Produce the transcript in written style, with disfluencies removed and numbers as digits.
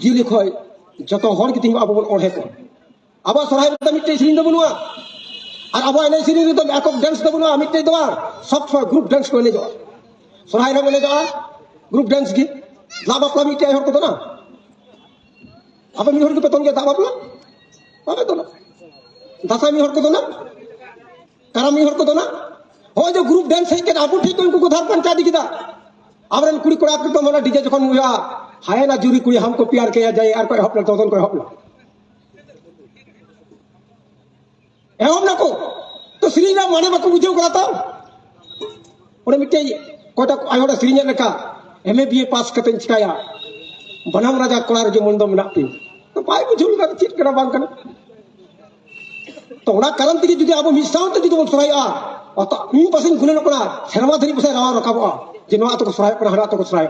जिले खय जतो हर के तिंग अब ओढ़े को अब सरहाय रे मिटे सिरिन दो बनुआ और अब एने सिरिन तो एকক डांस दो बनुआ मिटे दो सब ग्रुप डांस को ले जाओ सरहाय रे ले जाओ ग्रुप डांस की ला बापला मिटे हर को तो ना अब मी हर के पतंग दा बापला अबे तो ना दासा मी हर को तो ना करा मी हर को तो ना हो जो ग्रुप डांस है के अब ठीक उनको धार पंचा दिखदा आवरन कुड़ी कोड़ा के तो मोना डीजे जखन हुआ हाय ना जुरी कुड़ी हमको प्यार किया जाए और कोई हपला तो कोई हपला एवं ना को तो श्रीराम माने बाको बुझे करा तो ओरे मिटे कोटा आयोडा श्रीने लेका एमए बीए पास कते चिकाया बनाम राजा कोड़ा जो मन दो मेना पे तो पाई बुझुल का चिट करा बांग कना तो ओना कारण तक जुदी अब मिसाव तो जुदी सराया अत मी पसिन गुने कोड़ा सेरवा धरी पसे रावा रकाबा जे नवा तो सराय पर हरा तो सराय